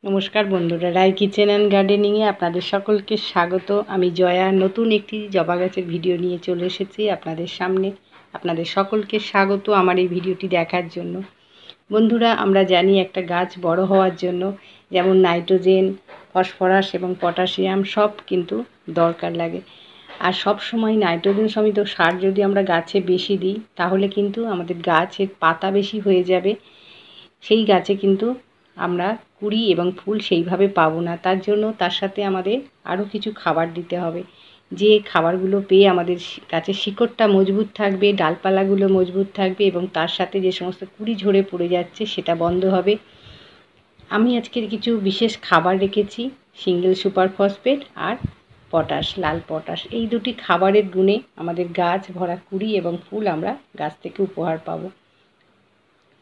নমস্কার বন্ধুরা, রায় kitchen and গার্ডেনিংয়ে আপনাদের সকলকে স্বাগত। আমি জয়া নতুন একটি জবা গাছের ভিডিও নিয়ে চলে এসেছি আপনাদের সামনে। আপনাদের সকলকে স্বাগত আমার এই ভিডিওটি দেখার জন্য। বন্ধুরা, আমরা জানি একটা গাছ বড় হওয়ার জন্য যেমন নাইট্রোজেন, ফসফরাস এবং পটাশিয়াম সব কিন্তু দরকার লাগে। আর সব সময় নাইট্রোজেন সমেত সার যদি আমরা গাছে বেশি দিই তাহলে কিন্তু আমাদের গাছের পাতা বেশি হয়ে যাবে, সেই গাছে কিন্তু আমরা কুড়ি এবং ফুল সেইভাবে পাবো না। তার জন্য তার সাথে আমাদের আরও কিছু খাবার দিতে হবে, যে খাবারগুলো পেয়ে আমাদের গাছের শিকড়টা মজবুত থাকবে, ডালপালাগুলো মজবুত থাকবে এবং তার সাথে যে সমস্ত কুড়ি ঝরে পড়ে যাচ্ছে সেটা বন্ধ হবে। আমি আজকের কিছু বিশেষ খাবার রেখেছি, সিঙ্গেল সুপার ফসফেট আর পটাশ, লাল পটাশ। এই দুটি খাবারের গুণে আমাদের গাছ ভরা কুড়ি এবং ফুল আমরা গাছ থেকে উপহার পাবো।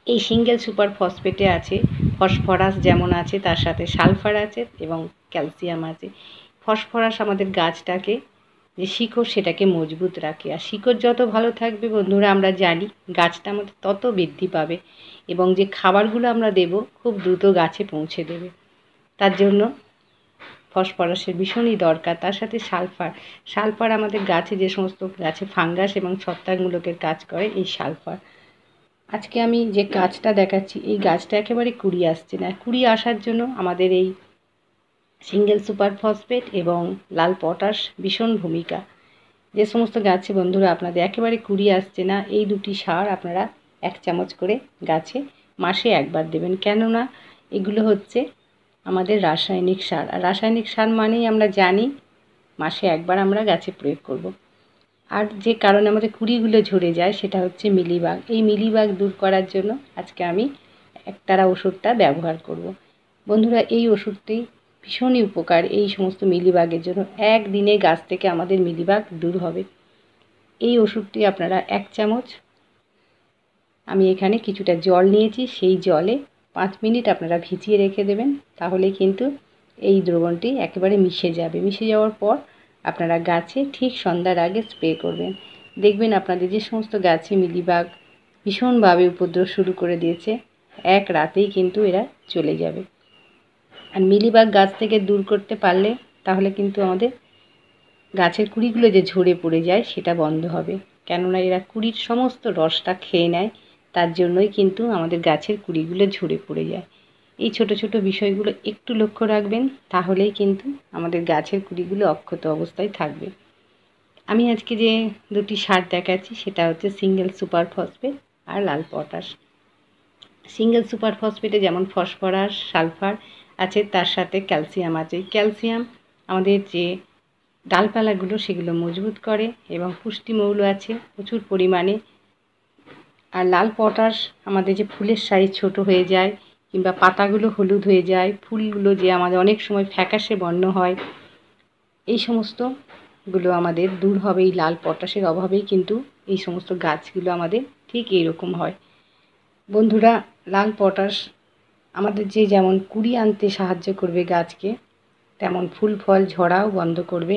এই সিঙ্গেল সুপার ফসফেটে আছে ফসফরাস যেমন আছে, তার সাথে সালফার আছে এবং ক্যালসিয়াম আছে। ফসফরাস আমাদের গাছটাকে যে শিকড় সেটাকে মজবুত রাখে, আর শিকড় যত ভালো থাকবে বন্ধুরা আমরা জানি গাছটা আমাদের তত বৃদ্ধি পাবে এবং যে খাবারগুলো আমরা দেব খুব দ্রুত গাছে পৌঁছে দেবে। তার জন্য ফসফরাসের ভীষণই দরকার। তার সাথে সালফার আমাদের গাছে যে সমস্ত গাছে ফাঙ্গাস এবং ছত্রাকমূলকের কাজ করে এই সালফার। আজকে আমি যে গাছটা দেখাচ্ছি এই গাছটা একেবারে কুড়ি আসছে না। কুড়ি আসার জন্য আমাদের এই সিঙ্গেল সুপার ফসফেট এবং লাল পটাশ ভীষণ ভূমিকা। যে সমস্ত গাছে বন্ধুরা আপনাদের একেবারে কুড়ি আসছে না, এই দুটি সার আপনারা 1 চামচ করে গাছে মাসে একবার দেবেন। কেননা এগুলো হচ্ছে আমাদের রাসায়নিক সার, আর রাসায়নিক সার মানেই আমরা জানি মাসে একবার আমরা গাছে প্রয়োগ করব। আর যে কারণে আমাদের কুড়িগুলো ঝরে যায় সেটা হচ্ছে মিলিবাগ। এই মিলিবাগ দূর করার জন্য আজকে আমি একতারা ওষুধটা ব্যবহার করব। বন্ধুরা, এই ওষুধটি ভীষণই উপকার এই সমস্ত মিলিবাগের জন্য। একদিনে গাছ থেকে আমাদের মিলিবাগ দূর হবে। এই ওষুধটি আপনারা 1 চামচ, আমি এখানে কিছুটা জল নিয়েছি, সেই জলে 5 মিনিট আপনারা ভিজিয়ে রেখে দেবেন, তাহলে কিন্তু এই দ্রবণটি একেবারে মিশে যাবে। মিশে যাওয়ার পর আপনারা গাছে ঠিক সন্ধ্যার আগে স্প্রে করবেন। দেখবেন আপনাদের যে সমস্ত গাছে মিলিবাগ ভীষণভাবে উপদ্রব শুরু করে দিয়েছে, এক রাতেই কিন্তু এরা চলে যাবে। আর মিলিবাগ গাছ থেকে দূর করতে পারলে তাহলে কিন্তু আমাদের গাছের কুড়িগুলো যে ঝরে পড়ে যায় সেটা বন্ধ হবে। কেননা এরা কুড়ির সমস্ত রসটা খেয়ে নেয়, তার জন্যই কিন্তু আমাদের গাছের কুড়িগুলো ঝরে পড়ে যায়। এই ছোট ছোট বিষয়গুলো একটু লক্ষ্য রাখবেন, তাহলেই কিন্তু আমাদের গাছের কুড়িগুলো অক্ষত অবস্থায় থাকবে। আমি আজকে যে দুটি সার দেখাচ্ছি সেটা হচ্ছে সিঙ্গেল সুপার ফসফেট আর লাল পটাশ। সিঙ্গেল সুপার ফসফেটে যেমন ফসফরাস, সালফার আছে, তার সাথে ক্যালসিয়াম আছে। ক্যালসিয়াম আমাদের যে ডালপালাগুলো সেগুলো মজবুত করে এবং পুষ্টিমৌল আছে প্রচুর পরিমাণে। আর লাল পটাশ আমাদের যে ফুলের সাইজ ছোট হয়ে যায় কিংবা পাতাগুলো হলুদ হয়ে যায়, ফুলগুলো যে আমাদের অনেক সময় ফ্যাকাশে বর্ণ হয়, এই সমস্তগুলো আমাদের দূর হবে। এই লাল পটাশের অভাবেই কিন্তু এই সমস্ত গাছগুলো আমাদের ঠিক এইরকম হয়। বন্ধুরা, লাল পটাশ আমাদের যে যেমন কুড়ি আনতে সাহায্য করবে গাছকে, তেমন ফুল ফল ঝরাও বন্ধ করবে।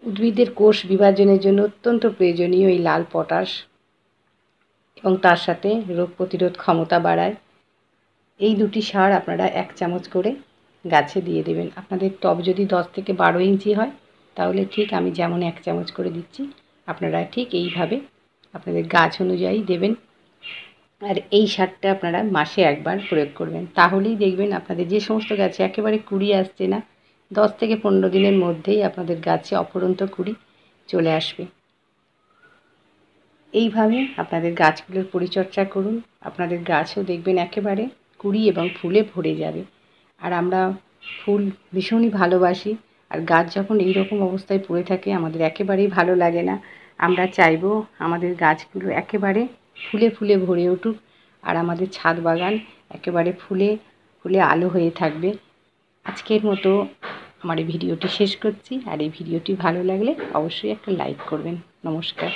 উদ্ভিদের কোষ বিভাজনের জন্য অত্যন্ত প্রয়োজনীয় এই লাল পটাশ এবং তার সাথে রোগ প্রতিরোধ ক্ষমতা বাড়ায়। এই দুটি সার আপনারা 1 চামচ করে গাছে দিয়ে দেবেন। আপনাদের টব যদি 10 থেকে 12 ইঞ্চি হয় তাহলে ঠিক আমি যেমন 1 চামচ করে দিচ্ছি আপনারা ঠিক এইভাবে আপনাদের গাছ অনুযায়ী দেবেন। আর এই সারটা আপনারা মাসে একবার প্রয়োগ করবেন, তাহলেই দেখবেন আপনাদের যে সমস্ত গাছে একেবারে কুড়ি আসছে না 10 থেকে 15 দিনের মধ্যেই আপনাদের গাছে অফুরন্ত কুড়ি চলে আসবে। এইভাবে আপনাদের গাছগুলোর পরিচর্যা করুন, আপনাদের গাছও দেখবেন একেবারে কুড়ি এবং ফুলে ভরে যাবে। আর আমরা ফুল ভীষণই ভালোবাসি, আর গাছ যখন এই রকম অবস্থায় পড়ে থাকে আমাদের একেবারেই ভালো লাগে না। আমরা চাইবো আমাদের গাছগুলো একেবারে ফুলে ফুলে ভরে উঠুক, আর আমাদের ছাদ বাগান একেবারে ফুলে ফুলে আলো হয়ে থাকবে। আজকের মতো আমার এই ভিডিওটি শেষ করছি, আর এই ভিডিওটি ভালো লাগলে অবশ্যই একটা লাইক করবেন। নমস্কার।